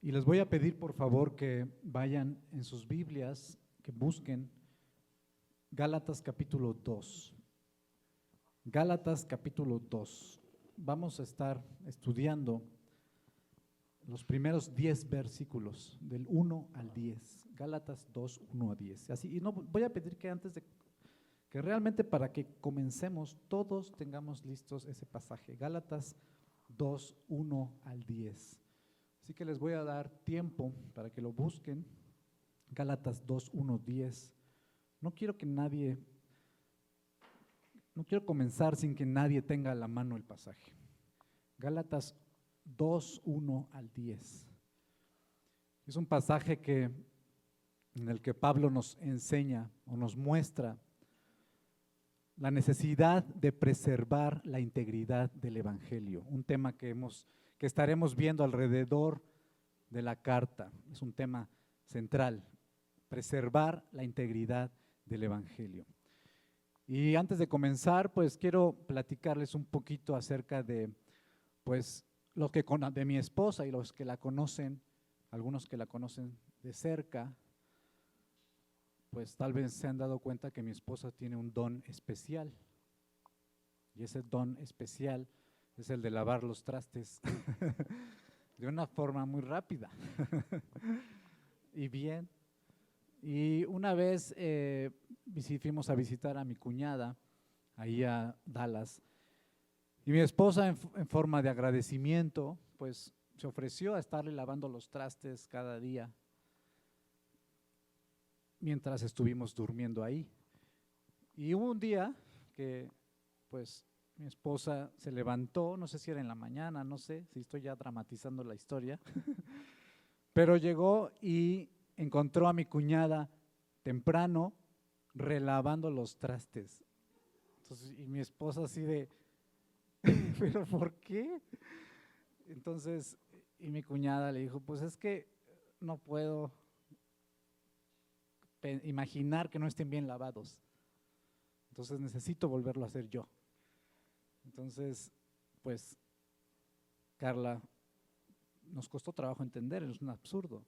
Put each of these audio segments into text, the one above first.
Y les voy a pedir por favor que vayan en sus Biblias, que busquen Gálatas capítulo 2. Gálatas capítulo 2. Vamos a estar estudiando los primeros 10 versículos, del 1 al 10. Gálatas 2, 1 a 10. Así, y no voy a pedir que antes de que realmente para que comencemos todos tengamos listos ese pasaje. Gálatas 2, 1 al 10. Así que les voy a dar tiempo para que lo busquen. Gálatas 2, 1, 10. No quiero comenzar sin que nadie tenga a la mano el pasaje. Gálatas 2, 1 al 10. Es un pasaje en el que Pablo nos enseña o nos muestra la necesidad de preservar la integridad del Evangelio, un tema que estaremos viendo alrededor de la carta. Es un tema central, preservar la integridad del Evangelio. Y antes de comenzar, pues quiero platicarles un poquito acerca de, pues, de mi esposa y los que la conocen, algunos que la conocen de cerca, pues tal vez se han dado cuenta que mi esposa tiene un don especial. Y ese don especial es el de lavar los trastes de una forma muy rápida y bien. Y una vez fuimos a visitar a mi cuñada ahí a Dallas, y mi esposa en forma de agradecimiento, pues se ofreció a estarle lavando los trastes cada día mientras estuvimos durmiendo ahí. Y hubo un día que pues mi esposa se levantó, no sé si era en la mañana, no sé si estoy ya dramatizando la historia, pero llegó y encontró a mi cuñada temprano relavando los trastes. Entonces, y mi esposa así de, ¿pero por qué? Entonces, y mi cuñada le dijo, pues es que no puedo imaginar que no estén bien lavados. Entonces necesito volverlo a hacer yo. Entonces, pues, Carla, nos costó trabajo entender, es un absurdo.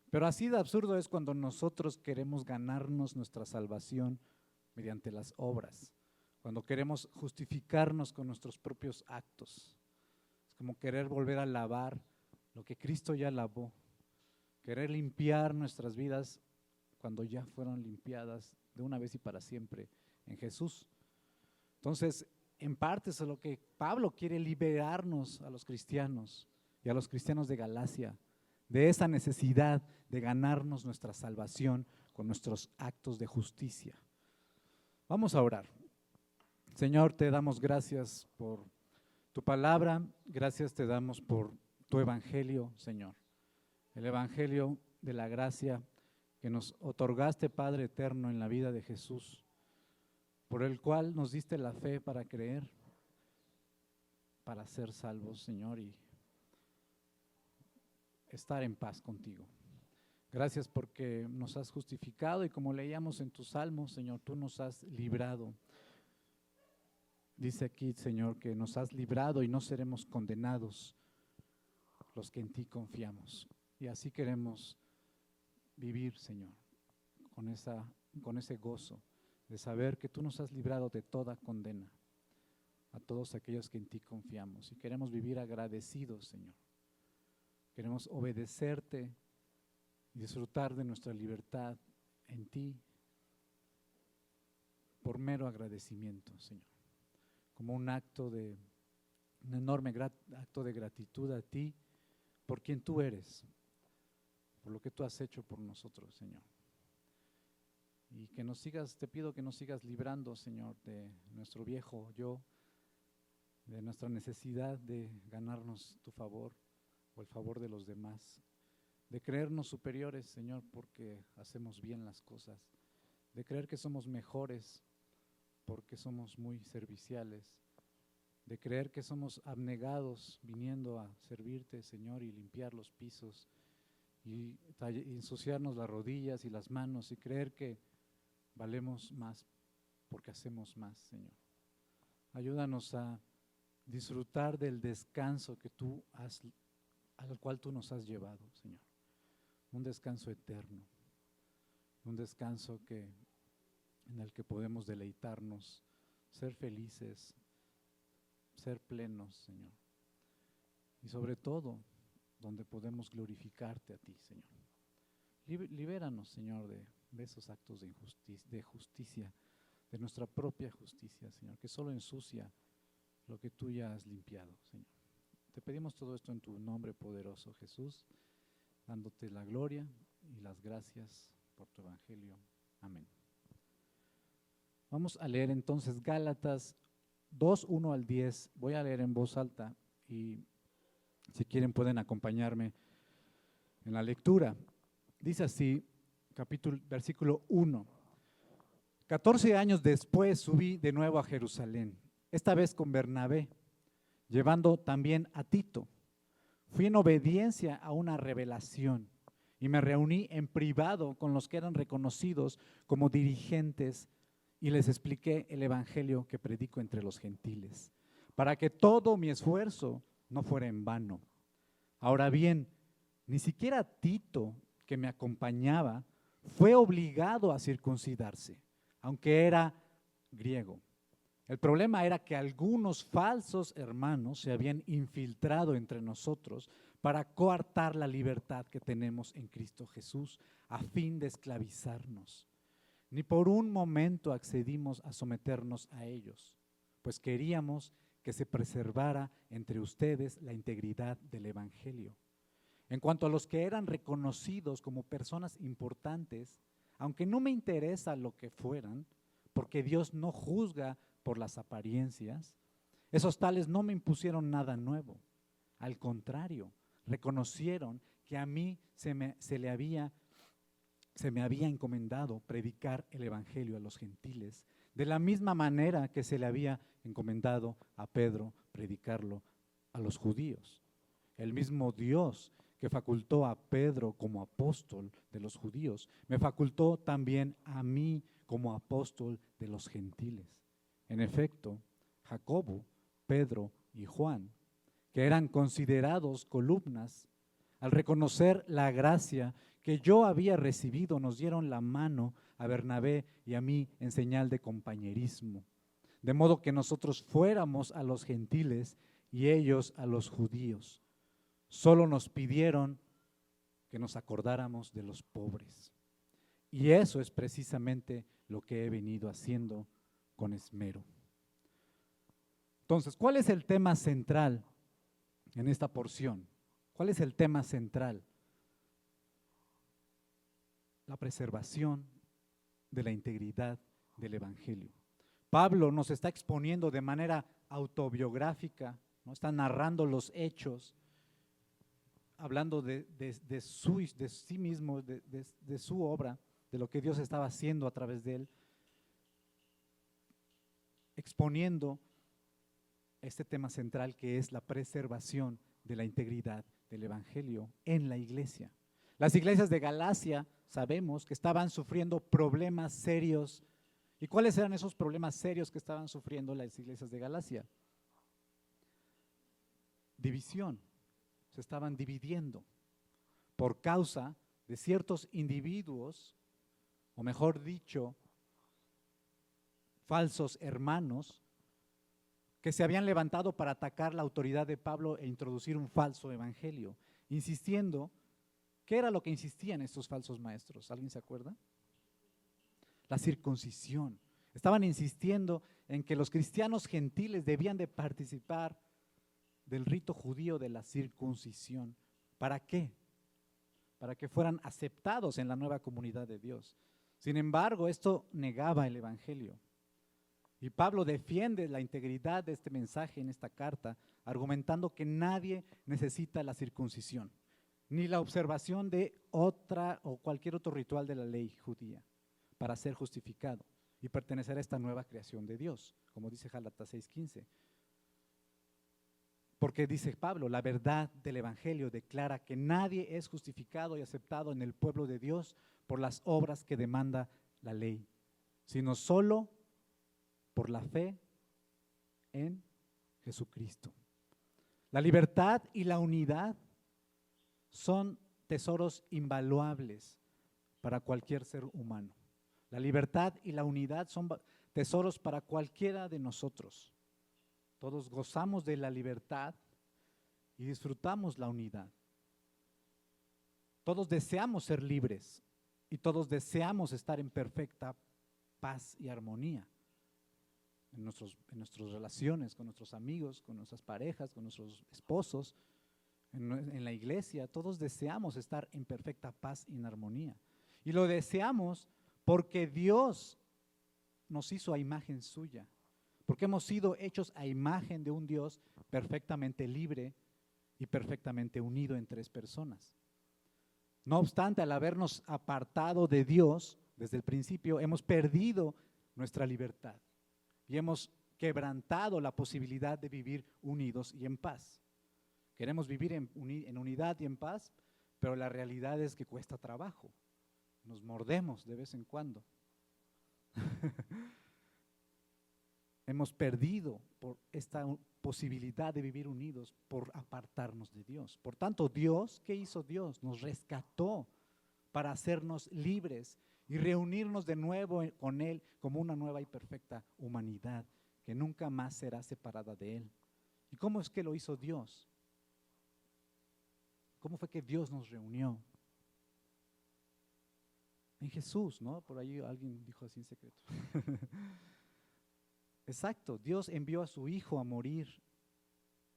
Pero así de absurdo es cuando nosotros queremos ganarnos nuestra salvación mediante las obras, cuando queremos justificarnos con nuestros propios actos. Es como querer volver a lavar lo que Cristo ya lavó, querer limpiar nuestras vidas cuando ya fueron limpiadas de una vez y para siempre en Jesús. Entonces, en parte es lo que Pablo quiere liberarnos a los cristianos y a los cristianos de Galacia, de esa necesidad de ganarnos nuestra salvación con nuestros actos de justicia. Vamos a orar. Señor, te damos gracias por tu palabra, gracias te damos por tu evangelio, Señor. El evangelio de la gracia que nos otorgaste, Padre eterno, en la vida de Jesús, por el cual nos diste la fe para creer, para ser salvos, Señor, y estar en paz contigo. Gracias porque nos has justificado y como leíamos en tus salmos, Señor, tú nos has librado. Dice aquí, Señor, que nos has librado y no seremos condenados los que en ti confiamos. Y así queremos vivir, Señor, con ese gozo de saber que tú nos has librado de toda condena a todos aquellos que en ti confiamos. Y queremos vivir agradecidos, Señor. Queremos obedecerte y disfrutar de nuestra libertad en ti por mero agradecimiento, Señor. Como un enorme acto de gratitud a ti por quien tú eres, por lo que tú has hecho por nosotros, Señor. Y que te pido que nos sigas librando, Señor, de nuestro viejo yo, de nuestra necesidad de ganarnos tu favor o el favor de los demás, de creernos superiores, Señor, porque hacemos bien las cosas, de creer que somos mejores porque somos muy serviciales, de creer que somos abnegados viniendo a servirte, Señor, y limpiar los pisos y ensuciarnos las rodillas y las manos y creer que valemos más porque hacemos más, Señor. Ayúdanos a disfrutar del descanso que tú has al cual tú nos has llevado, Señor. Un descanso eterno, un descanso en el que podemos deleitarnos, ser felices, ser plenos, Señor. Y sobre todo, donde podemos glorificarte a ti, Señor. Libéranos, Señor, de esos actos de justicia, de nuestra propia justicia, Señor, que solo ensucia lo que tú ya has limpiado, Señor. Te pedimos todo esto en tu nombre poderoso, Jesús, dándote la gloria y las gracias por tu evangelio. Amén. Vamos a leer entonces Gálatas 2, 1 al 10. Voy a leer en voz alta y si quieren pueden acompañarme en la lectura. Dice así, versículo 1. 14 años después subí de nuevo a Jerusalén, esta vez con Bernabé, llevando también a Tito. Fui en obediencia a una revelación y me reuní en privado con los que eran reconocidos como dirigentes y les expliqué el evangelio que predico entre los gentiles, para que todo mi esfuerzo no fuera en vano. Ahora bien, ni siquiera Tito, que me acompañaba, fue obligado a circuncidarse, aunque era griego. El problema era que algunos falsos hermanos se habían infiltrado entre nosotros para coartar la libertad que tenemos en Cristo Jesús a fin de esclavizarnos. Ni por un momento accedimos a someternos a ellos, pues queríamos que se preservara entre ustedes la integridad del evangelio. En cuanto a los que eran reconocidos como personas importantes, aunque no me interesa lo que fueran, porque Dios no juzga por las apariencias, esos tales no me impusieron nada nuevo. Al contrario, reconocieron que a mí se me había encomendado predicar el evangelio a los gentiles, de la misma manera que se le había encomendado a Pedro predicarlo a los judíos. El mismo Dios que facultó a Pedro como apóstol de los judíos, me facultó también a mí como apóstol de los gentiles. En efecto, Jacobo, Pedro y Juan, que eran considerados columnas, al reconocer la gracia que yo había recibido, nos dieron la mano a Bernabé y a mí en señal de compañerismo, de modo que nosotros fuéramos a los gentiles y ellos a los judíos. Solo nos pidieron que nos acordáramos de los pobres. Y eso es precisamente lo que he venido haciendo con esmero. Entonces, ¿cuál es el tema central en esta porción? ¿Cuál es el tema central? La preservación de la integridad del evangelio. Pablo nos está exponiendo de manera autobiográfica, ¿no? Está narrando los hechos, hablando de sí mismo, de su obra, de lo que Dios estaba haciendo a través de él, exponiendo este tema central que es la preservación de la integridad del evangelio en la iglesia. Las iglesias de Galacia sabemos que estaban sufriendo problemas serios. ¿Y cuáles eran esos problemas serios que estaban sufriendo las iglesias de Galacia? División. Se estaban dividiendo por causa de ciertos individuos, o mejor dicho, falsos hermanos, que se habían levantado para atacar la autoridad de Pablo e introducir un falso evangelio, insistiendo. ¿Qué era lo que insistían estos falsos maestros? ¿Alguien se acuerda? La circuncisión. Estaban insistiendo en que los cristianos gentiles debían de participar del rito judío de la circuncisión. ¿Para qué? Para que fueran aceptados en la nueva comunidad de Dios. Sin embargo, esto negaba el evangelio. Y Pablo defiende la integridad de este mensaje en esta carta, argumentando que nadie necesita la circuncisión, ni la observación de otra o cualquier otro ritual de la ley judía para ser justificado y pertenecer a esta nueva creación de Dios, como dice Gálatas 6:15. Porque dice Pablo, la verdad del evangelio declara que nadie es justificado y aceptado en el pueblo de Dios por las obras que demanda la ley, sino solo por la fe en Jesucristo. La libertad y la unidad son tesoros invaluables para cualquier ser humano. La libertad y la unidad son tesoros para cualquiera de nosotros. Todos gozamos de la libertad y disfrutamos la unidad. Todos deseamos ser libres y todos deseamos estar en perfecta paz y armonía en nuestras relaciones, con nuestros amigos, con nuestras parejas, con nuestros esposos, en la iglesia. Todos deseamos estar en perfecta paz y en armonía. Y lo deseamos porque Dios nos hizo a imagen suya, porque hemos sido hechos a imagen de un Dios perfectamente libre y perfectamente unido en tres personas. No obstante, al habernos apartado de Dios desde el principio, hemos perdido nuestra libertad y hemos quebrantado la posibilidad de vivir unidos y en paz. Queremos vivir en unidad y en paz, pero la realidad es que cuesta trabajo. Nos mordemos de vez en cuando. Hemos perdido por esta posibilidad de vivir unidos por apartarnos de Dios. Por tanto, Dios, ¿qué hizo Dios? Nos rescató para hacernos libres y reunirnos de nuevo con Él como una nueva y perfecta humanidad que nunca más será separada de Él. ¿Y cómo es que lo hizo Dios? ¿Cómo fue que Dios nos reunió? En Jesús, ¿no? Por ahí alguien dijo así en secreto. Exacto, Dios envió a su Hijo a morir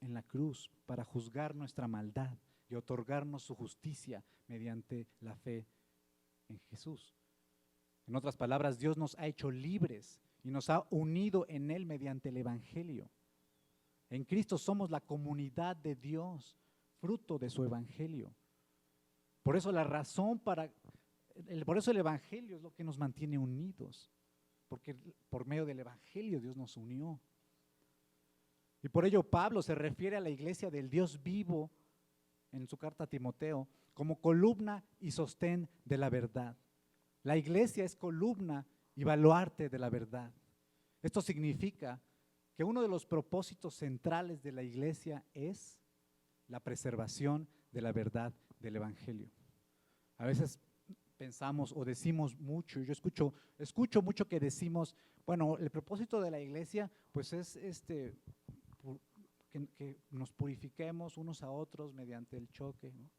en la cruz para juzgar nuestra maldad y otorgarnos su justicia mediante la fe en Jesús. En otras palabras, Dios nos ha hecho libres y nos ha unido en Él mediante el Evangelio. En Cristo somos la comunidad de Dios, fruto de su Evangelio. Por eso por eso el Evangelio es lo que nos mantiene unidos, porque por medio del Evangelio Dios nos unió. Y por ello Pablo se refiere a la iglesia del Dios vivo en su carta a Timoteo como columna y sostén de la verdad. La iglesia es columna y baluarte de la verdad. Esto significa que uno de los propósitos centrales de la iglesia es la preservación de la verdad del Evangelio. A veces pensamos o decimos mucho, yo escucho mucho que decimos, bueno, el propósito de la iglesia pues es que nos purifiquemos unos a otros mediante el choque, ¿no?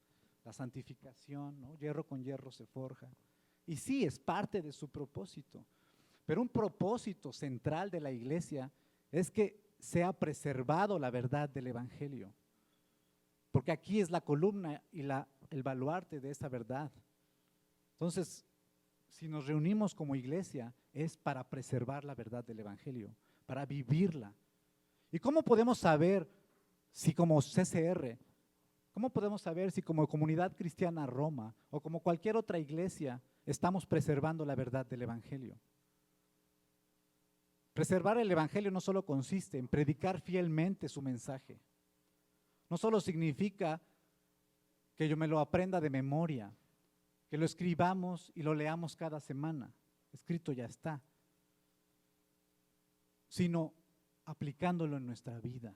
La santificación, ¿no? Hierro con hierro se forja. Y sí, es parte de su propósito, pero un propósito central de la iglesia es que sea preservado la verdad del Evangelio, porque aquí es la columna y el baluarte de esa verdad. Entonces, si nos reunimos como iglesia, es para preservar la verdad del Evangelio, para vivirla. ¿Y cómo podemos saber si como CCR, cómo podemos saber si como Comunidad Cristiana Roma o como cualquier otra iglesia estamos preservando la verdad del Evangelio? Preservar el Evangelio no solo consiste en predicar fielmente su mensaje, no solo significa que yo me lo aprenda de memoria, que lo escribamos y lo leamos cada semana, escrito ya está, sino aplicándolo en nuestra vida.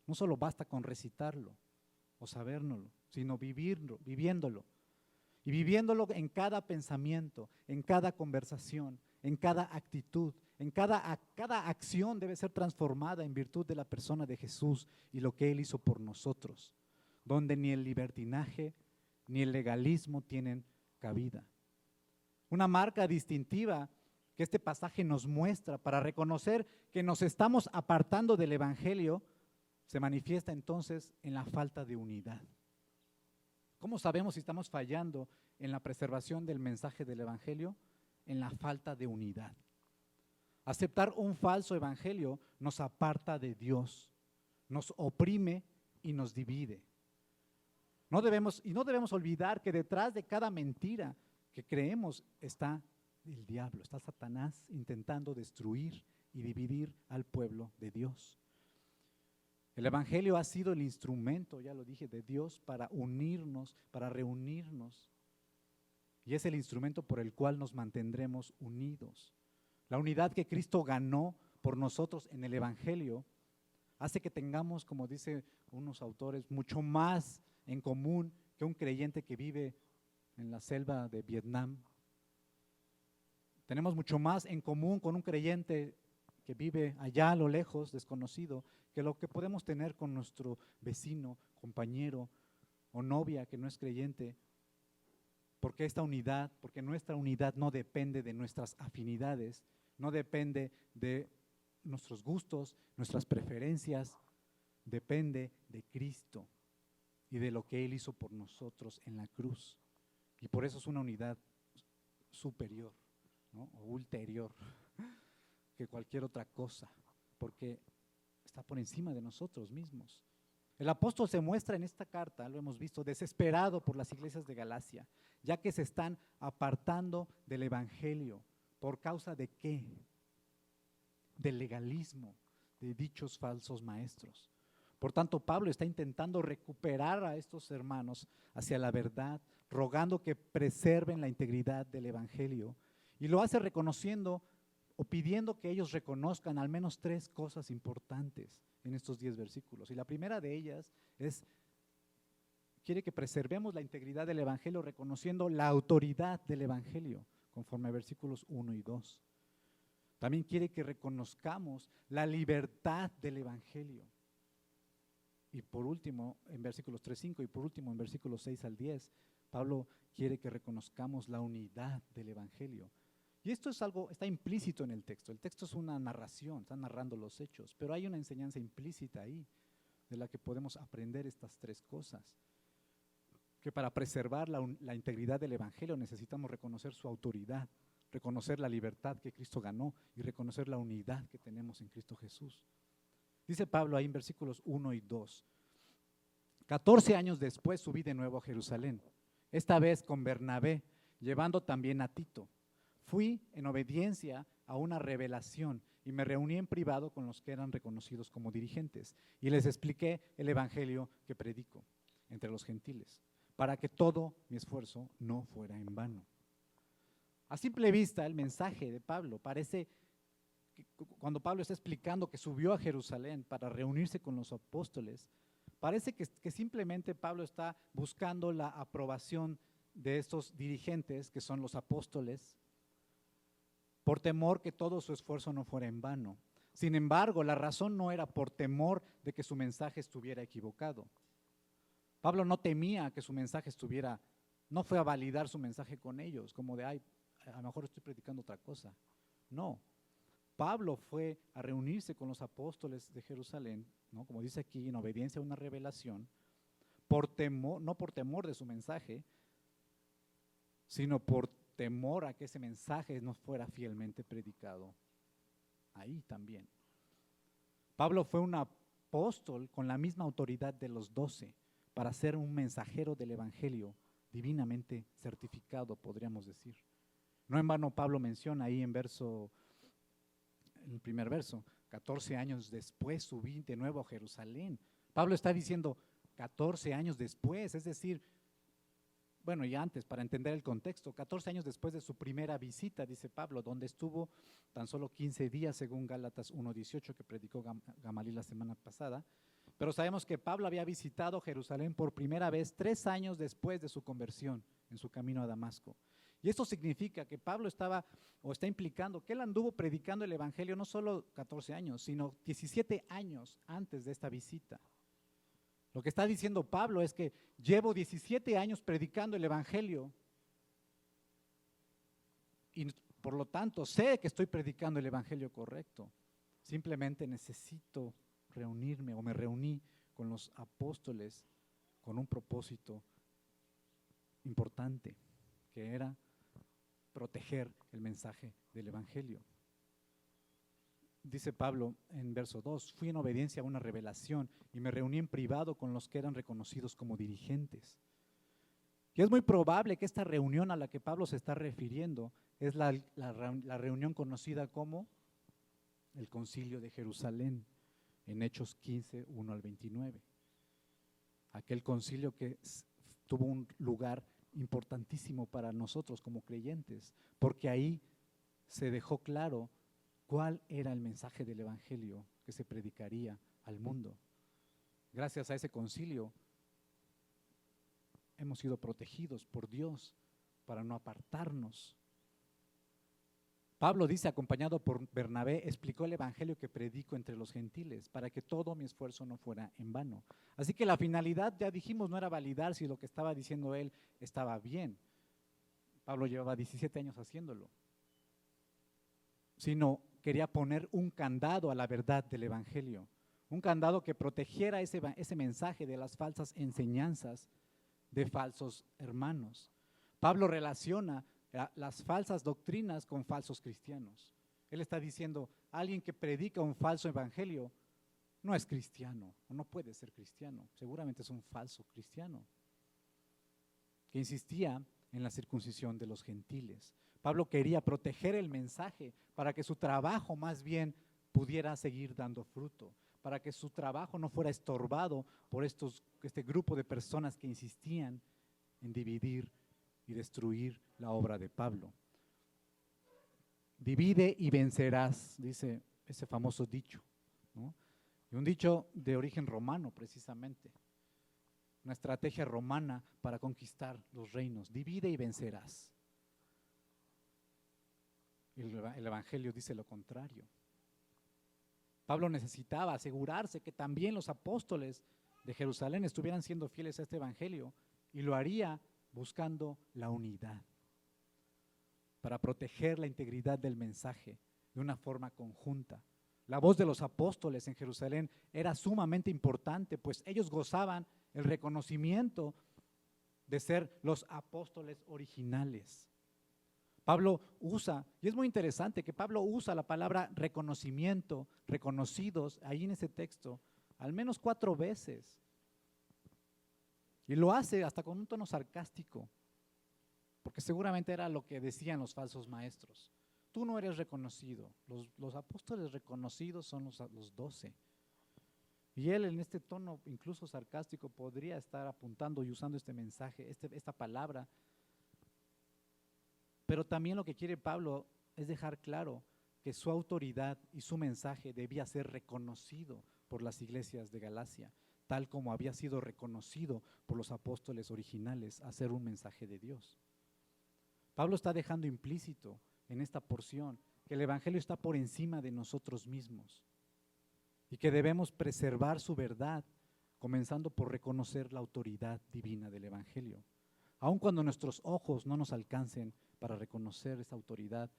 No solo basta con recitarlo o sabérnoslo, sino viviéndolo. Y viviéndolo en cada pensamiento, en cada conversación, en cada actitud, cada acción debe ser transformada en virtud de la persona de Jesús y lo que Él hizo por nosotros, donde ni el libertinaje ni el legalismo tienen cabida. Una marca distintiva que este pasaje nos muestra para reconocer que nos estamos apartando del Evangelio se manifiesta entonces en la falta de unidad. ¿Cómo sabemos si estamos fallando en la preservación del mensaje del Evangelio? En la falta de unidad. Aceptar un falso evangelio nos aparta de Dios, nos oprime y nos divide. No debemos olvidar que detrás de cada mentira que creemos está el diablo, está Satanás intentando destruir y dividir al pueblo de Dios. El evangelio ha sido el instrumento, ya lo dije, de Dios para unirnos, para reunirnos. Y es el instrumento por el cual nos mantendremos unidos. La unidad que Cristo ganó por nosotros en el Evangelio hace que tengamos, como dicen unos autores, mucho más en común que un creyente que vive en la selva de Vietnam. Tenemos mucho más en común con un creyente que vive allá a lo lejos, desconocido, que lo que podemos tener con nuestro vecino, compañero o novia que no es creyente. Porque nuestra unidad no depende de nuestras afinidades, no depende de nuestros gustos, nuestras preferencias, depende de Cristo y de lo que Él hizo por nosotros en la cruz. Y por eso es una unidad superior, ¿no? O ulterior que cualquier otra cosa, porque está por encima de nosotros mismos. El apóstol se muestra en esta carta, lo hemos visto, desesperado por las iglesias de Galacia, ya que se están apartando del evangelio. ¿Por causa de qué? Del legalismo de dichos falsos maestros. Por tanto, Pablo está intentando recuperar a estos hermanos hacia la verdad, rogando que preserven la integridad del evangelio, y lo hace reconociendo o pidiendo que ellos reconozcan al menos 3 cosas importantes en estos 10 versículos. Y la primera de ellas quiere que preservemos la integridad del evangelio reconociendo la autoridad del evangelio, conforme a versículos 1 y 2. También quiere que reconozcamos la libertad del evangelio. Y por último, en versículos 3, 5, y por último, en versículos 6 al 10, Pablo quiere que reconozcamos la unidad del evangelio. Y esto es algo, está implícito en el texto. El texto es una narración, está narrando los hechos, pero hay una enseñanza implícita ahí, de la que podemos aprender estas 3 cosas. Que para preservar la integridad del evangelio necesitamos reconocer su autoridad, reconocer la libertad que Cristo ganó y reconocer la unidad que tenemos en Cristo Jesús. Dice Pablo ahí en versículos 1 y 2, 14 años después subí de nuevo a Jerusalén, esta vez con Bernabé, llevando también a Tito. Fui en obediencia a una revelación y me reuní en privado con los que eran reconocidos como dirigentes y les expliqué el evangelio que predico entre los gentiles, para que todo mi esfuerzo no fuera en vano. A simple vista, el mensaje de Pablo parece, cuando Pablo está explicando que subió a Jerusalén para reunirse con los apóstoles, parece que simplemente Pablo está buscando la aprobación de estos dirigentes, que son los apóstoles, por temor que todo su esfuerzo no fuera en vano. Sin embargo, la razón no era por temor de que su mensaje estuviera equivocado. Pablo no temía que su mensaje no fue a validar su mensaje con ellos, como de, a lo mejor estoy predicando otra cosa. No, Pablo fue a reunirse con los apóstoles de Jerusalén, ¿no? Como dice aquí, en obediencia a una revelación, no por temor de su mensaje, sino por temor a que ese mensaje no fuera fielmente predicado ahí también. Pablo fue un apóstol con la misma autoridad de los 12 para ser un mensajero del evangelio divinamente certificado, podríamos decir. No en vano Pablo menciona ahí en el primer verso, 14 años después subí de nuevo a Jerusalén. Pablo está diciendo 14 años después, es decir, bueno, y antes, para entender el contexto, 14 años después de su primera visita, dice Pablo, donde estuvo tan solo 15 días, según Gálatas 1:18, que predicó Gamaliel la semana pasada. Pero sabemos que Pablo había visitado Jerusalén por primera vez 3 años después de su conversión, en su camino a Damasco. Y esto significa que Pablo está implicando que él anduvo predicando el evangelio no solo 14 años, sino 17 años antes de esta visita. Lo que está diciendo Pablo es que llevo 17 años predicando el evangelio y por lo tanto sé que estoy predicando el evangelio correcto. Simplemente necesito reunirme, o me reuní con los apóstoles con un propósito importante, que era proteger el mensaje del evangelio. Dice Pablo en verso 2, fui en obediencia a una revelación y me reuní en privado con los que eran reconocidos como dirigentes. Y es muy probable que esta reunión a la que Pablo se está refiriendo es la reunión conocida como el Concilio de Jerusalén, en Hechos 15, 1 al 29. Aquel concilio que tuvo un lugar importantísimo para nosotros como creyentes, porque ahí se dejó claro cuál era el mensaje del evangelio que se predicaría al mundo. Gracias a ese concilio, hemos sido protegidos por Dios para no apartarnos. Pablo dice, acompañado por Bernabé, explicó el evangelio que predico entre los gentiles, para que todo mi esfuerzo no fuera en vano. Así que la finalidad, ya dijimos, no era validar si lo que estaba diciendo él estaba bien. Pablo llevaba 17 años haciéndolo, sino quería poner un candado a la verdad del evangelio, un candado que protegiera ese mensaje de las falsas enseñanzas de falsos hermanos. Pablo relaciona las falsas doctrinas con falsos cristianos. Él está diciendo, alguien que predica un falso evangelio no es cristiano, o no puede ser cristiano, seguramente es un falso cristiano, que insistía en la circuncisión de los gentiles. Pablo quería proteger el mensaje para que su trabajo más bien pudiera seguir dando fruto, para que su trabajo no fuera estorbado por este grupo de personas que insistían en dividir y destruir la obra de Pablo. Divide y vencerás, dice ese famoso dicho, ¿no? Y un dicho de origen romano precisamente, una estrategia romana para conquistar los reinos. Divide y vencerás. El evangelio dice lo contrario. Pablo necesitaba asegurarse que también los apóstoles de Jerusalén estuvieran siendo fieles a este evangelio, y lo haría buscando la unidad, para proteger la integridad del mensaje de una forma conjunta. La voz de los apóstoles en Jerusalén era sumamente importante, pues ellos gozaban el reconocimiento de ser los apóstoles originales. Pablo usa, y es muy interesante que Pablo usa la palabra reconocimiento, reconocidos, ahí en ese texto, al menos 4 veces. Y lo hace hasta con un tono sarcástico, porque seguramente era lo que decían los falsos maestros. Tú no eres reconocido, los apóstoles reconocidos son los 12. Y él en este tono incluso sarcástico podría estar apuntando y usando este mensaje, esta palabra. Pero también lo que quiere Pablo es dejar claro que su autoridad y su mensaje debía ser reconocido por las iglesias de Galacia, tal como había sido reconocido por los apóstoles originales a ser un mensaje de Dios. Pablo está dejando implícito en esta porción que el evangelio está por encima de nosotros mismos y que debemos preservar su verdad, comenzando por reconocer la autoridad divina del evangelio. Aun cuando nuestros ojos no nos alcancen para reconocer esa autoridad,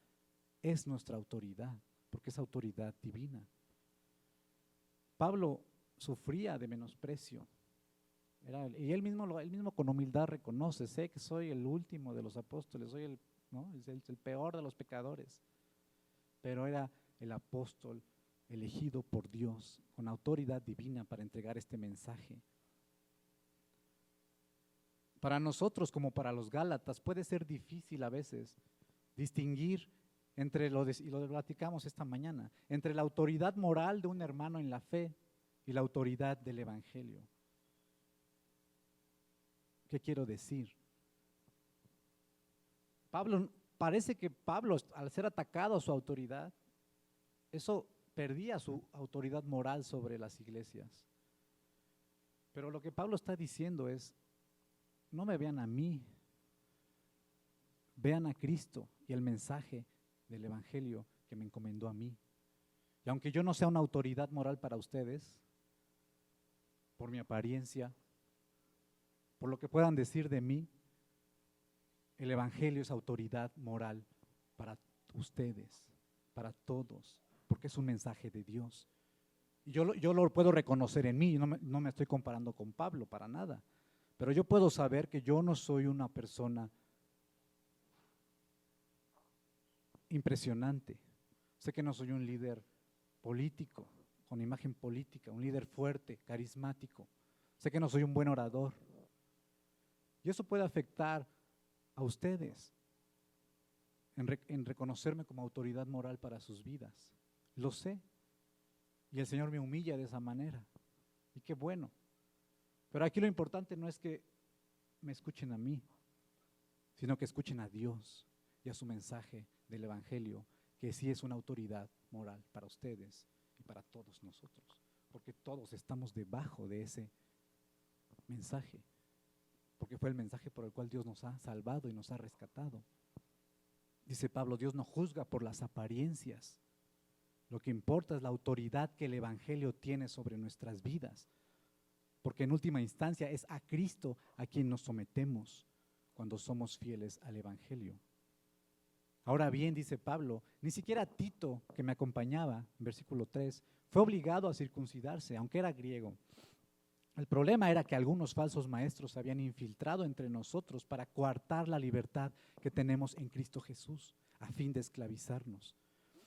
es nuestra autoridad, porque es autoridad divina. Pablo sufría de menosprecio, y él mismo con humildad reconoce, sé que soy el último de los apóstoles, soy el peor de los pecadores, pero era el apóstol elegido por Dios con autoridad divina para entregar este mensaje. Para nosotros, como para los Gálatas, puede ser difícil a veces distinguir entre y lo platicamos esta mañana, entre la autoridad moral de un hermano en la fe y la autoridad del evangelio. ¿Qué quiero decir? Parece que Pablo, al ser atacado a su autoridad, eso perdía su autoridad moral sobre las iglesias. Pero lo que Pablo está diciendo es, no me vean a mí, vean a Cristo y el mensaje del evangelio que me encomendó a mí. Y aunque yo no sea una autoridad moral para ustedes, por mi apariencia, por lo que puedan decir de mí, el evangelio es autoridad moral para ustedes, para todos, porque es un mensaje de Dios. Y yo lo puedo reconocer en mí, no me estoy comparando con Pablo para nada, pero yo puedo saber que yo no soy una persona impresionante. Sé que no soy un líder político, con imagen política, un líder fuerte, carismático. Sé que no soy un buen orador. Y eso puede afectar a ustedes en reconocerme como autoridad moral para sus vidas. Lo sé. Y el Señor me humilla de esa manera. Y qué bueno. Pero aquí lo importante no es que me escuchen a mí, sino que escuchen a Dios y a su mensaje del evangelio, que sí es una autoridad moral para ustedes y para todos nosotros, porque todos estamos debajo de ese mensaje. porque fue el mensaje por el cual Dios nos ha salvado y nos ha rescatado. Dice Pablo, Dios no juzga por las apariencias. Lo que importa es la autoridad que el Evangelio tiene sobre nuestras vidas, porque en última instancia es a Cristo a quien nos sometemos cuando somos fieles al Evangelio. Ahora bien, dice Pablo, ni siquiera Tito, que me acompañaba, en versículo 3, fue obligado a circuncidarse, aunque era griego. El problema era que algunos falsos maestros se habían infiltrado entre nosotros para coartar la libertad que tenemos en Cristo Jesús, a fin de esclavizarnos.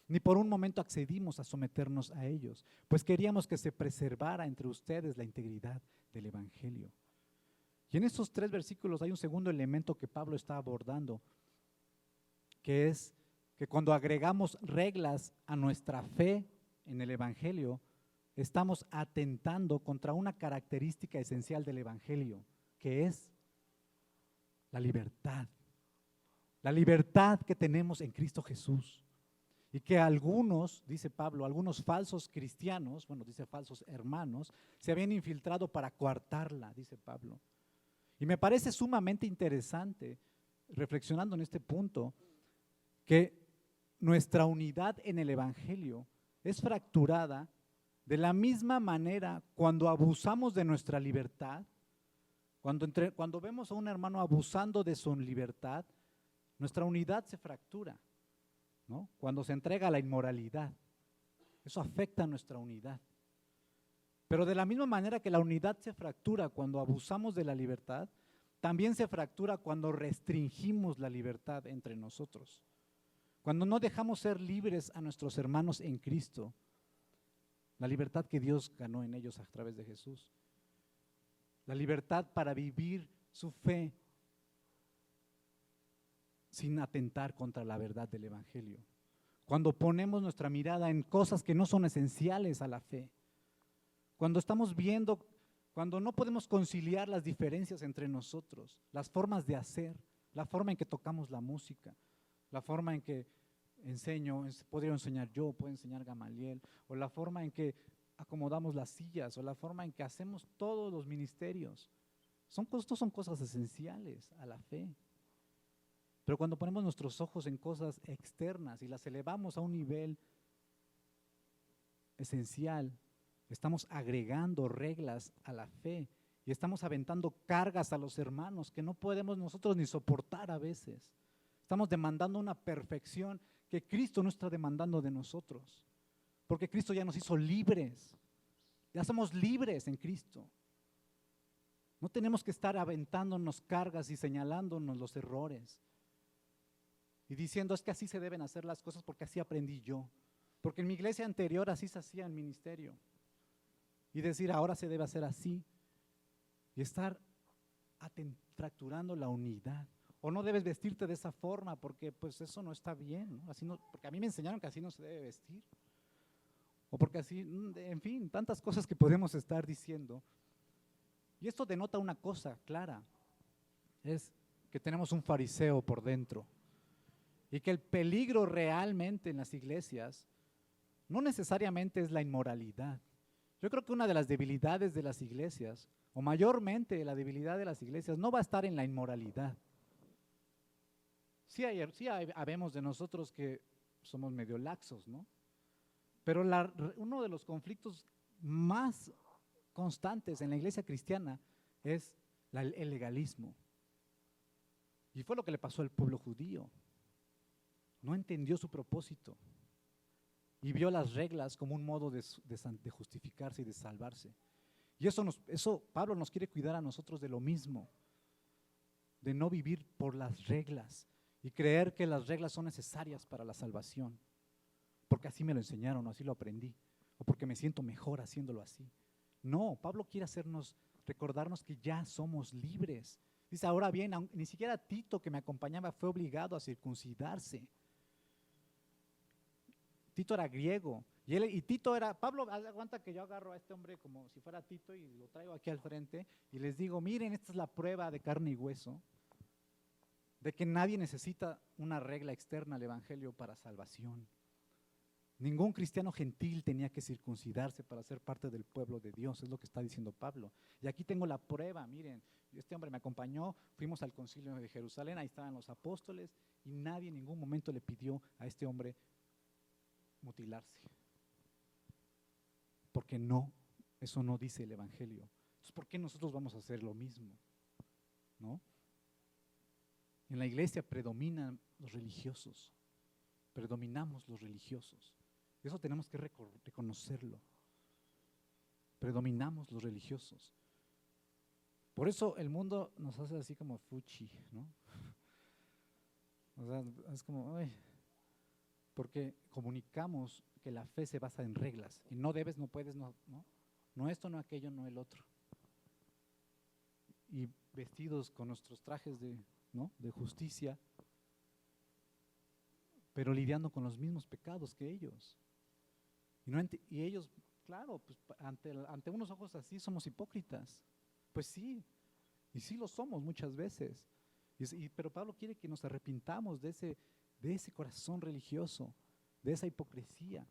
Ni por un momento accedimos a someternos a ellos, pues queríamos que se preservara entre ustedes la integridad del Evangelio. Y en estos 3 versículos hay un segundo elemento que Pablo está abordando, que es que cuando agregamos reglas a nuestra fe en el Evangelio, estamos atentando contra una característica esencial del Evangelio, que es la libertad. La libertad que tenemos en Cristo Jesús. Y que algunos, dice Pablo, algunos falsos cristianos, bueno, dice falsos hermanos, se habían infiltrado para coartarla, dice Pablo. Y me parece sumamente interesante, reflexionando en este punto, que nuestra unidad en el Evangelio es fracturada de la misma manera cuando abusamos de nuestra libertad, cuando vemos a un hermano abusando de su libertad, nuestra unidad se fractura, ¿no? Cuando se entrega a la inmoralidad, eso afecta a nuestra unidad. Pero de la misma manera que la unidad se fractura cuando abusamos de la libertad, también se fractura cuando restringimos la libertad entre nosotros. Cuando no dejamos ser libres a nuestros hermanos en Cristo, la libertad que Dios ganó en ellos a través de Jesús, la libertad para vivir su fe sin atentar contra la verdad del Evangelio. Cuando ponemos nuestra mirada en cosas que no son esenciales a la fe, cuando estamos viendo, cuando no podemos conciliar las diferencias entre nosotros, las formas de hacer, la forma en que tocamos la música, la forma en que podría enseñar yo, puede enseñar Gamaliel, o la forma en que acomodamos las sillas, o la forma en que hacemos todos los ministerios. Estos son cosas esenciales a la fe. Pero cuando ponemos nuestros ojos en cosas externas y las elevamos a un nivel esencial, estamos agregando reglas a la fe y estamos aventando cargas a los hermanos que no podemos nosotros ni soportar a veces. Estamos demandando una perfección que Cristo no está demandando de nosotros, porque Cristo ya nos hizo libres, ya somos libres en Cristo. No tenemos que estar aventándonos cargas y señalándonos los errores y diciendo es que así se deben hacer las cosas porque así aprendí yo, porque en mi iglesia anterior así se hacía el ministerio, y decir ahora se debe hacer así y estar fracturando la unidad. O no debes vestirte de esa forma porque pues eso no está bien, ¿no? Así no, porque a mí me enseñaron que así no se debe vestir. O porque así, en fin, tantas cosas que podemos estar diciendo. Y esto denota una cosa clara, es que tenemos un fariseo por dentro. Y que el peligro realmente en las iglesias no necesariamente es la inmoralidad. Yo creo que una de las debilidades de las iglesias, o mayormente la debilidad de las iglesias, no va a estar en la inmoralidad. Sí habemos de nosotros que somos medio laxos, ¿no? Pero uno de los conflictos más constantes en la iglesia cristiana es el legalismo. Y fue lo que le pasó al pueblo judío. No entendió su propósito y vio las reglas como un modo de justificarse y de salvarse. Y eso Pablo nos quiere cuidar a nosotros de lo mismo, de no vivir por las reglas y creer que las reglas son necesarias para la salvación, porque así me lo enseñaron, o así lo aprendí, o porque me siento mejor haciéndolo así. No, Pablo quiere recordarnos que ya somos libres. Dice, ahora bien, ni siquiera Tito, que me acompañaba, fue obligado a circuncidarse. Tito era griego, y Tito era, Pablo, aguanta que yo agarro a este hombre como si fuera Tito y lo traigo aquí al frente y les digo, miren, esta es la prueba de carne y hueso, de que nadie necesita una regla externa al evangelio para salvación. Ningún cristiano gentil tenía que circuncidarse para ser parte del pueblo de Dios, es lo que está diciendo Pablo. Y aquí tengo la prueba, miren, este hombre me acompañó, fuimos al concilio de Jerusalén, ahí estaban los apóstoles, y nadie en ningún momento le pidió a este hombre mutilarse. Porque no, eso no dice el Evangelio. Entonces, ¿por qué nosotros vamos a hacer lo mismo? ¿No? En la iglesia predominan los religiosos, predominamos los religiosos. Eso tenemos que reconocerlo. Predominamos los religiosos. Por eso el mundo nos hace así como fuchi, ¿no? O sea, es como, ay, porque comunicamos que la fe se basa en reglas. Y no debes, no puedes, no esto, no aquello, no el otro. Y vestidos con nuestros trajes de justicia, pero lidiando con los mismos pecados que ellos. Y ellos, claro, pues ante unos ojos así somos hipócritas. Pues sí, y sí lo somos muchas veces. Pero Pablo quiere que nos arrepintamos de ese corazón religioso, de esa hipocresía,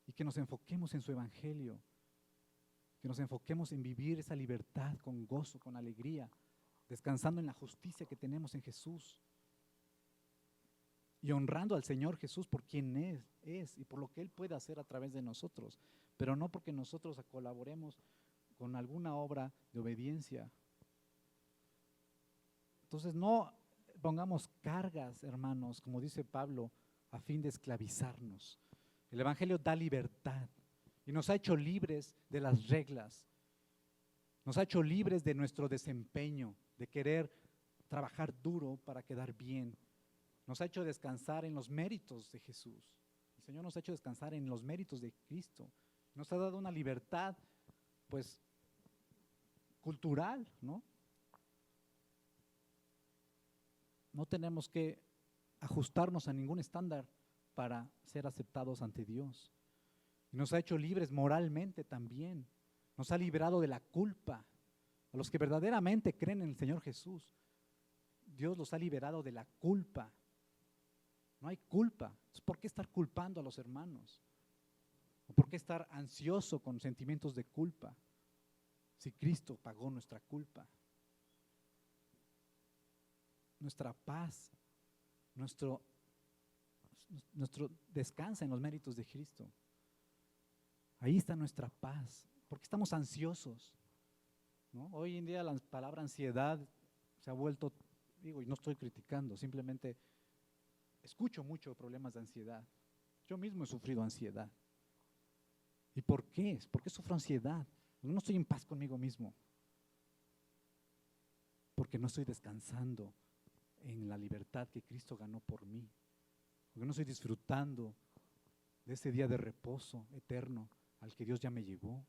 y que nos enfoquemos en su evangelio, que nos enfoquemos en vivir esa libertad con gozo, con alegría, descansando en la justicia que tenemos en Jesús. Y honrando al Señor Jesús por quien es y por lo que Él puede hacer a través de nosotros, pero no porque nosotros colaboremos con alguna obra de obediencia. Entonces no pongamos cargas, hermanos, como dice Pablo, a fin de esclavizarnos. El Evangelio da libertad y nos ha hecho libres de las reglas, nos ha hecho libres de nuestro desempeño, de querer trabajar duro para quedar bien. Nos ha hecho descansar en los méritos de Jesús. El Señor nos ha hecho descansar en los méritos de Cristo. Nos ha dado una libertad, pues, cultural, ¿no? No tenemos que ajustarnos a ningún estándar para ser aceptados ante Dios. Y nos ha hecho libres moralmente también. Nos ha librado de la culpa. A los que verdaderamente creen en el Señor Jesús, Dios los ha liberado de la culpa. No hay culpa. Entonces, ¿por qué estar culpando a los hermanos? ¿O por qué estar ansioso con sentimientos de culpa? Si Cristo pagó nuestra culpa. Nuestra paz, nuestro descansa en los méritos de Cristo. Ahí está nuestra paz. ¿Por qué estamos ansiosos? ¿No? Hoy en día la palabra ansiedad se ha vuelto, digo, y no estoy criticando, simplemente escucho mucho problemas de ansiedad. Yo mismo he sufrido ansiedad. ¿Y por qué? ¿Por qué sufro ansiedad? No estoy en paz conmigo mismo. Porque no estoy descansando en la libertad que Cristo ganó por mí. Porque no estoy disfrutando de ese día de reposo eterno al que Dios ya me llevó.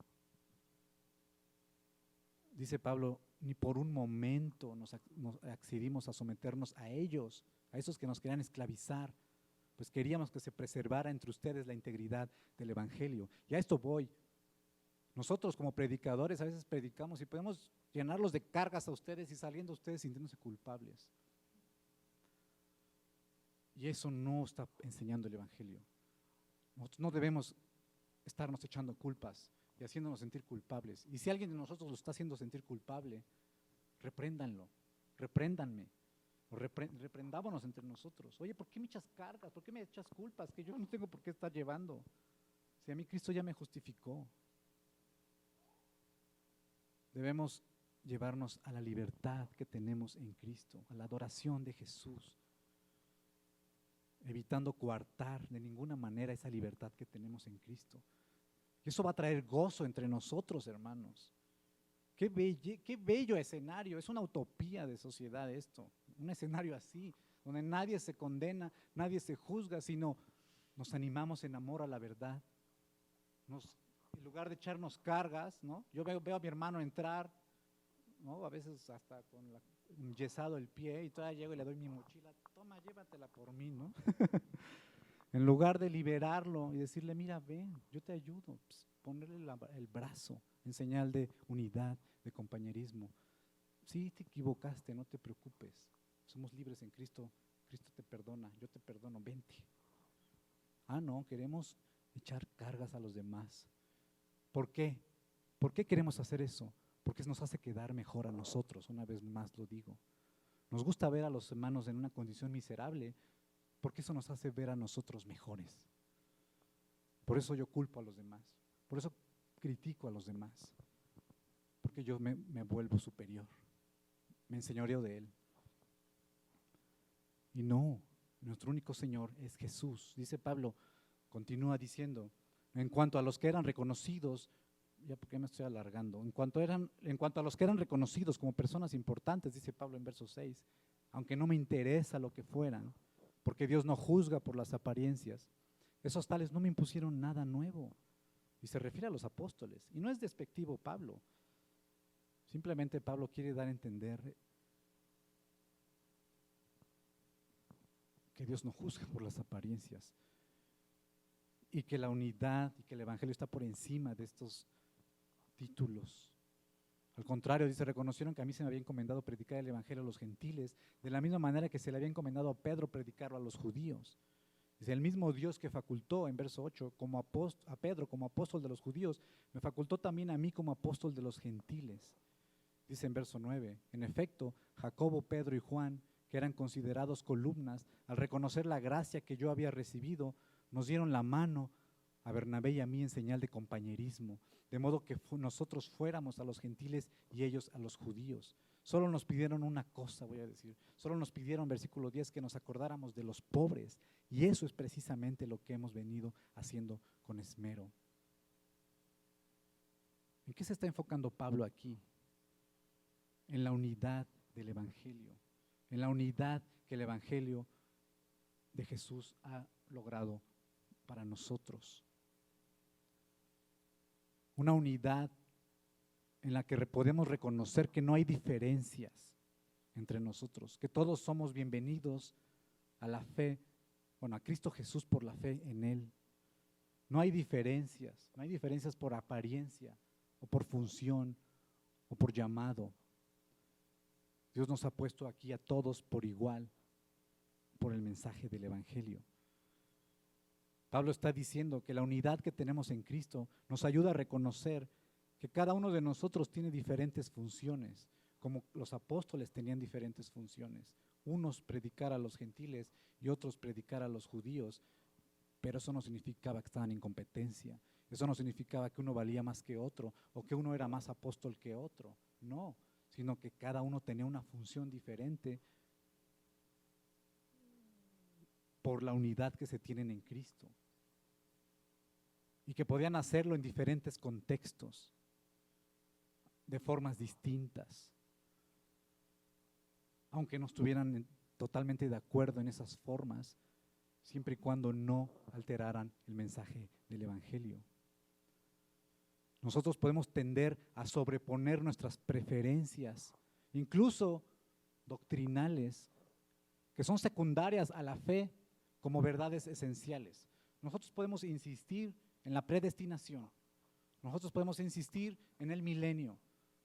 Dice Pablo, ni por un momento nos accedimos a someternos a ellos, a esos que nos querían esclavizar, pues queríamos que se preservara entre ustedes la integridad del Evangelio. Y a esto voy. Nosotros como predicadores a veces predicamos y podemos llenarlos de cargas a ustedes y saliendo ustedes sintiéndose culpables. Y eso no está enseñando el Evangelio. Nosotros no debemos estarnos echando culpas y haciéndonos sentir culpables. Y si alguien de nosotros lo está haciendo sentir culpable, repréndanlo, repréndanme, o reprendámonos entre nosotros. Oye, ¿por qué me echas cargas? ¿Por qué me echas culpas que yo no tengo por qué estar llevando? Si a mí Cristo ya me justificó. Debemos llevarnos a la libertad que tenemos en Cristo, a la adoración de Jesús, evitando coartar de ninguna manera esa libertad que tenemos en Cristo. Y eso va a traer gozo entre nosotros, hermanos. Qué bello escenario, es una utopía de sociedad esto, un escenario así, donde nadie se condena, nadie se juzga, sino nos animamos en amor a la verdad. En lugar de echarnos cargas, ¿no? Yo veo a mi hermano entrar, ¿no? A veces hasta con enyesado el pie, y todavía llego y le doy mi mochila, toma, llévatela por mí, ¿no? En lugar de liberarlo y decirle, mira, ven, yo te ayudo, pues, ponerle el brazo en señal de unidad, de compañerismo. Sí, te equivocaste, no te preocupes, somos libres en Cristo, Cristo te perdona, yo te perdono, vente. No, queremos echar cargas a los demás. ¿Por qué? ¿Por qué queremos hacer eso? Porque nos hace quedar mejor a nosotros, una vez más lo digo. Nos gusta ver a los hermanos en una condición miserable, porque eso nos hace ver a nosotros mejores. Por eso yo culpo a los demás, por eso critico a los demás, porque yo me vuelvo superior, me enseñoreo de él. Y no, nuestro único Señor es Jesús. Dice Pablo, continúa diciendo, en cuanto a los que eran reconocidos, ya porque me estoy alargando, en cuanto a los que eran reconocidos como personas importantes, dice Pablo en verso 6, aunque no me interesa lo que fueran, porque Dios no juzga por las apariencias, esos tales no me impusieron nada nuevo. Y se refiere a los apóstoles, y no es despectivo Pablo, simplemente Pablo quiere dar a entender que Dios no juzga por las apariencias y que la unidad y que el evangelio está por encima de estos títulos. Al contrario, dice, reconocieron que a mí se me había encomendado predicar el evangelio a los gentiles, de la misma manera que se le había encomendado a Pedro predicarlo a los judíos. Dice, el mismo Dios que facultó en verso 8 a Pedro como apóstol de los judíos, me facultó también a mí como apóstol de los gentiles. Dice en verso 9, en efecto, Jacobo, Pedro y Juan, que eran considerados columnas, al reconocer la gracia que yo había recibido, nos dieron la mano a Bernabé y a mí en señal de compañerismo, de modo que nosotros fuéramos a los gentiles y ellos a los judíos. Solo nos pidieron una cosa, voy a decir, solo nos pidieron, versículo 10, que nos acordáramos de los pobres, y eso es precisamente lo que hemos venido haciendo con esmero. ¿En qué se está enfocando Pablo aquí? En la unidad del evangelio, en la unidad que el evangelio de Jesús ha logrado para nosotros. Una unidad en la que podemos reconocer que no hay diferencias entre nosotros, que todos somos bienvenidos a la fe, a Cristo Jesús por la fe en Él. No hay diferencias por apariencia o por función o por llamado. Dios nos ha puesto aquí a todos por igual por el mensaje del evangelio. Pablo está diciendo que la unidad que tenemos en Cristo nos ayuda a reconocer que cada uno de nosotros tiene diferentes funciones, como los apóstoles tenían diferentes funciones. Unos predicar a los gentiles y otros predicar a los judíos, pero eso no significaba que estaban en competencia, eso no significaba que uno valía más que otro o que uno era más apóstol que otro, no, sino que cada uno tenía una función diferente por la unidad que se tienen en Cristo y que podían hacerlo en diferentes contextos, de formas distintas, aunque no estuvieran totalmente de acuerdo en esas formas, siempre y cuando no alteraran el mensaje del evangelio. Nosotros podemos tender a sobreponer nuestras preferencias, incluso doctrinales, que son secundarias a la fe, como verdades esenciales. Nosotros podemos insistir en la predestinación, nosotros podemos insistir en el milenio,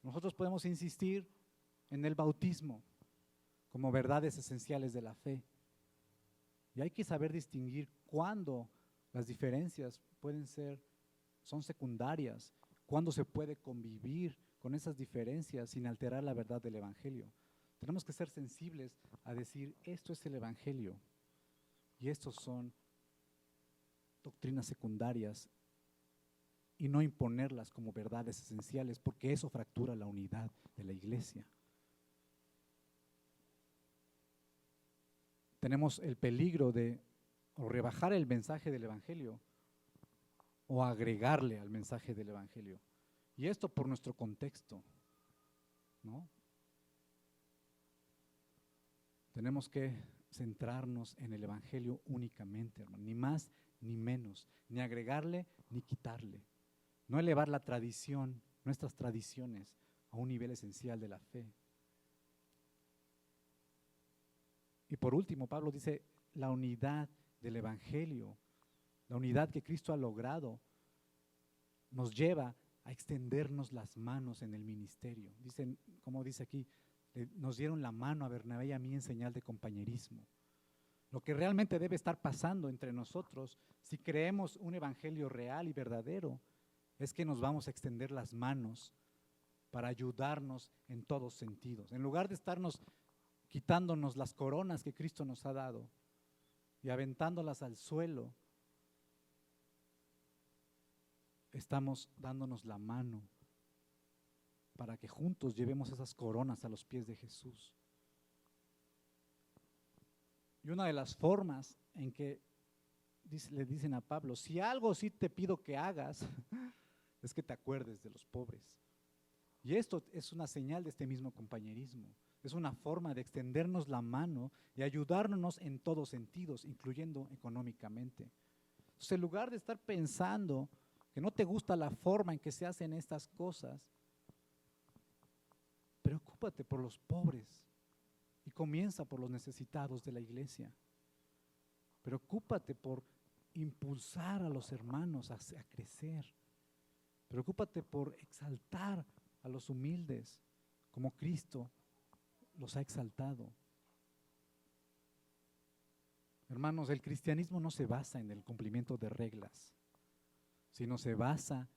nosotros podemos insistir en el bautismo como verdades esenciales de la fe. Y hay que saber distinguir cuándo las diferencias son secundarias, cuándo se puede convivir con esas diferencias sin alterar la verdad del evangelio. Tenemos que ser sensibles a decir, esto es el evangelio y estos son doctrinas secundarias, y no imponerlas como verdades esenciales, porque eso fractura la unidad de la iglesia. Tenemos el peligro de o rebajar el mensaje del evangelio o agregarle al mensaje del evangelio. Y esto por nuestro contexto, ¿no? Tenemos que centrarnos en el evangelio únicamente, hermano, ni más ni menos, ni agregarle ni quitarle. No elevar la tradición, nuestras tradiciones, a un nivel esencial de la fe. Y por último, Pablo dice, la unidad del evangelio, la unidad que Cristo ha logrado, nos lleva a extendernos las manos en el ministerio. Dicen, como dice aquí, nos dieron la mano a Bernabé y a mí en señal de compañerismo. Lo que realmente debe estar pasando entre nosotros, si creemos un evangelio real y verdadero, es que nos vamos a extender las manos para ayudarnos en todos sentidos. En lugar de estarnos quitándonos las coronas que Cristo nos ha dado y aventándolas al suelo, estamos dándonos la mano para que juntos llevemos esas coronas a los pies de Jesús. Y una de las formas en que le dicen a Pablo, si algo sí te pido que hagas, es que te acuerdes de los pobres. Y esto es una señal de este mismo compañerismo. Es una forma de extendernos la mano y ayudarnos en todos sentidos, incluyendo económicamente. Entonces, en lugar de estar pensando que no te gusta la forma en que se hacen estas cosas, preocúpate por los pobres y comienza por los necesitados de la iglesia. Preocúpate por impulsar a los hermanos a crecer. Preocúpate por exaltar a los humildes como Cristo los ha exaltado. Hermanos, el cristianismo no se basa en el cumplimiento de reglas, sino se basa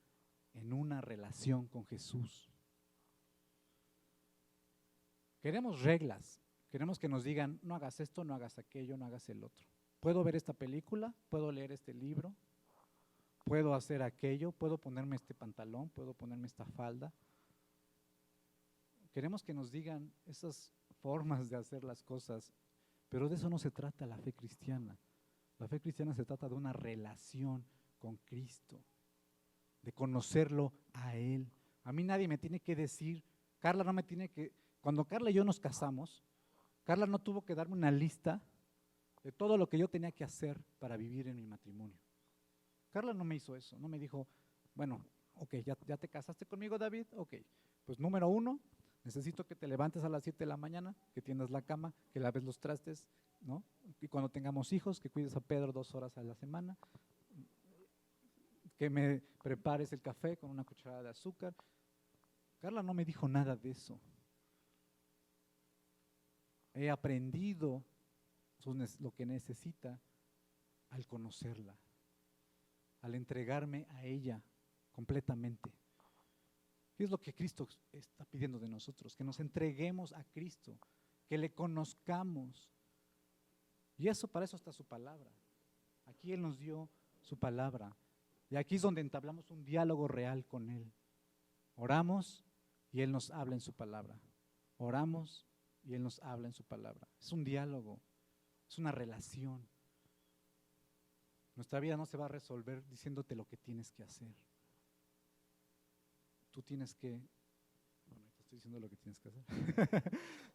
en una relación con Jesús. Queremos reglas, queremos que nos digan, no hagas esto, no hagas aquello, no hagas el otro. ¿Puedo ver esta película? ¿Puedo leer este libro? ¿Puedo hacer aquello? ¿Puedo ponerme este pantalón? ¿Puedo ponerme esta falda? Queremos que nos digan esas formas de hacer las cosas, pero de eso no se trata la fe cristiana. La fe cristiana se trata de una relación con Cristo, de conocerlo a Él. A mí nadie me tiene que decir, Carla no me tiene que, cuando Carla y yo nos casamos, Carla no tuvo que darme una lista de todo lo que yo tenía que hacer para vivir en mi matrimonio. Carla no me hizo eso, no me dijo, bueno, ok, ya te casaste conmigo, David, ok, pues número 1, necesito que te levantes a las 7 de la mañana, que tiendas la cama, que laves los trastes, ¿no? Y cuando tengamos hijos, que cuides a Pedro 2 horas a la semana, que me prepares el café con una cucharada de azúcar. Carla no me dijo nada de eso. He aprendido lo que necesita al conocerla, al entregarme a ella completamente. ¿Qué es lo que Cristo está pidiendo de nosotros? Que nos entreguemos a Cristo, que le conozcamos. Y eso, para eso está su palabra. Aquí Él nos dio su palabra. Y aquí es donde entablamos un diálogo real con Él. Oramos y Él nos habla en su palabra. Oramos y Él nos habla en su palabra. Es un diálogo, es una relación. Nuestra vida no se va a resolver diciéndote lo que tienes que hacer. Tú tienes que, bueno, te estoy diciendo lo que tienes que hacer.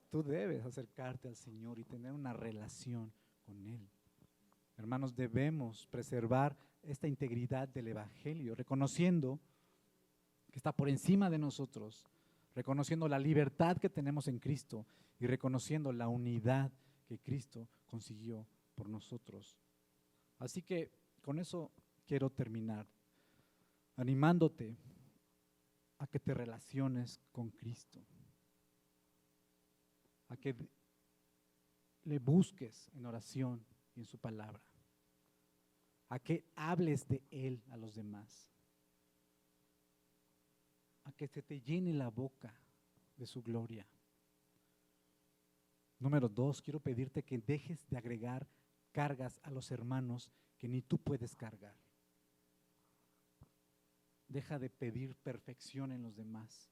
Tú debes acercarte al Señor y tener una relación con Él. Hermanos, debemos preservar esta integridad del Evangelio, reconociendo que está por encima de nosotros, reconociendo la libertad que tenemos en Cristo y reconociendo la unidad que Cristo consiguió por nosotros. Así que con eso quiero terminar, animándote a que te relaciones con Cristo, a que le busques en oración y en su palabra, a que hables de Él a los demás, a que se te llene la boca de su gloria. Número 2, quiero pedirte que dejes de agregar cargas a los hermanos que ni tú puedes cargar. Deja de pedir perfección en los demás,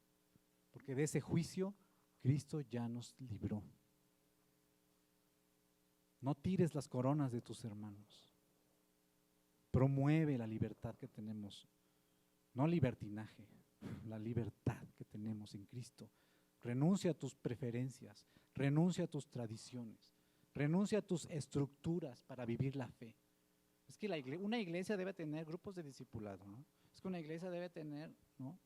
porque de ese juicio Cristo ya nos libró. No tires las coronas de tus hermanos. Promueve la libertad que tenemos, no libertinaje, la libertad que tenemos en Cristo. Renuncia a tus preferencias, renuncia a tus tradiciones, renuncia a tus estructuras para vivir la fe. Es que una iglesia debe tener grupos de discipulado, ¿no? Es que una iglesia debe tener, ¿no?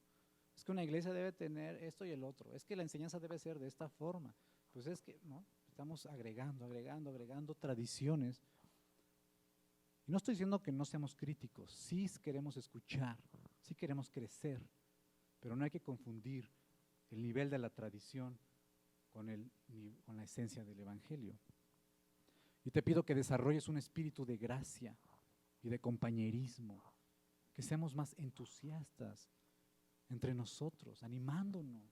Es que una iglesia debe tener esto y el otro. Es que la enseñanza debe ser de esta forma. Pues es que, ¿no? Estamos agregando tradiciones. Y no estoy diciendo que no seamos críticos, sí queremos escuchar, sí queremos crecer, pero no hay que confundir el nivel de la tradición con la esencia del Evangelio. Y te pido que desarrolles un espíritu de gracia y de compañerismo, que seamos más entusiastas entre nosotros, animándonos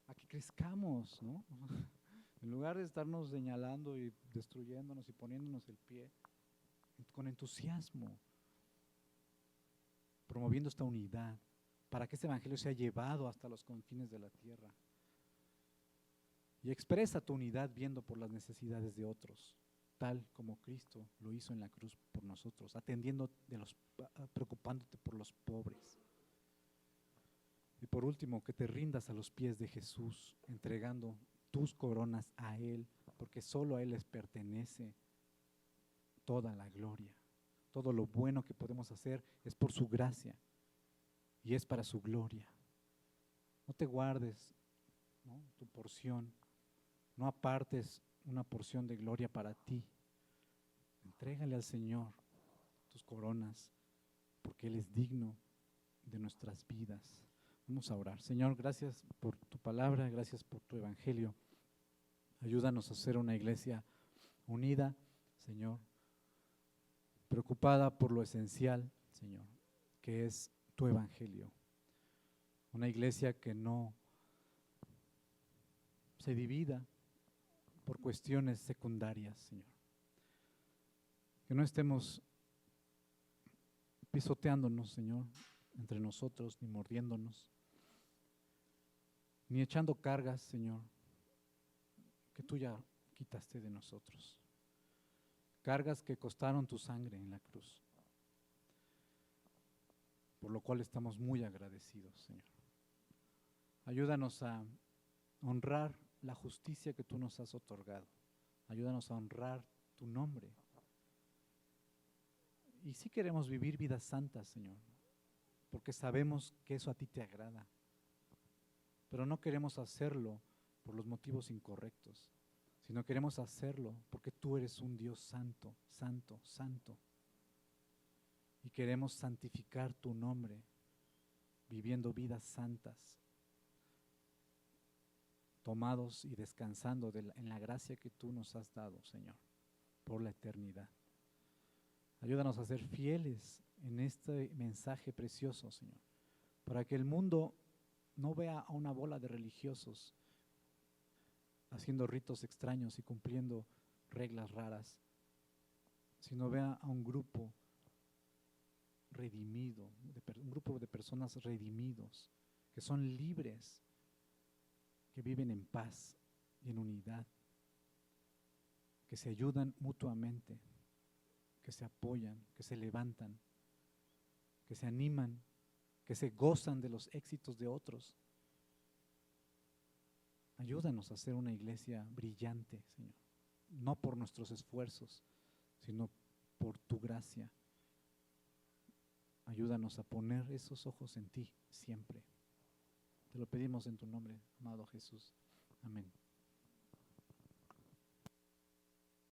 a que crezcamos, ¿no? En lugar de estarnos señalando y destruyéndonos y poniéndonos el pie, con entusiasmo, promoviendo esta unidad, para que este evangelio sea llevado hasta los confines de la tierra. Y expresa tu unidad viendo por las necesidades de otros, tal como Cristo lo hizo en la cruz por nosotros, preocupándote por los pobres. Y por último, que te rindas a los pies de Jesús, entregando tus coronas a Él, porque solo a Él les pertenece toda la gloria. Todo lo bueno que podemos hacer es por su gracia y es para su gloria. No te guardes, ¿no?, tu porción, no apartes una porción de gloria para ti. Entrégale al Señor tus coronas, porque Él es digno de nuestras vidas. Vamos a orar. Señor, gracias por tu palabra, gracias por tu evangelio. Ayúdanos a ser una iglesia unida, Señor, preocupada por lo esencial, Señor, que es tu evangelio. Una iglesia que no se divida por cuestiones secundarias, Señor. Que no estemos pisoteándonos, Señor, entre nosotros, ni mordiéndonos, ni echando cargas, Señor, que tú ya quitaste de nosotros. Cargas que costaron tu sangre en la cruz, por lo cual estamos muy agradecidos, Señor. Ayúdanos a honrar la justicia que tú nos has otorgado. Ayúdanos a honrar tu nombre. Y sí queremos vivir vidas santas, Señor, porque sabemos que eso a ti te agrada. Pero no queremos hacerlo por los motivos incorrectos, sino queremos hacerlo porque tú eres un Dios santo, santo, santo. Y queremos santificar tu nombre, viviendo vidas santas, tomados y descansando en la gracia que tú nos has dado, Señor, por la eternidad. Ayúdanos a ser fieles en este mensaje precioso, Señor, para que el mundo no vea a una bola de religiosos haciendo ritos extraños y cumpliendo reglas raras, sino vea a un grupo redimido, un grupo de personas redimidos, que son libres, que viven en paz y en unidad, que se ayudan mutuamente, que se apoyan, que se levantan, que se animan, que se gozan de los éxitos de otros. Ayúdanos a ser una iglesia brillante, Señor, no por nuestros esfuerzos, sino por tu gracia. Ayúdanos a poner esos ojos en ti siempre. Te lo pedimos en tu nombre, amado Jesús. Amén.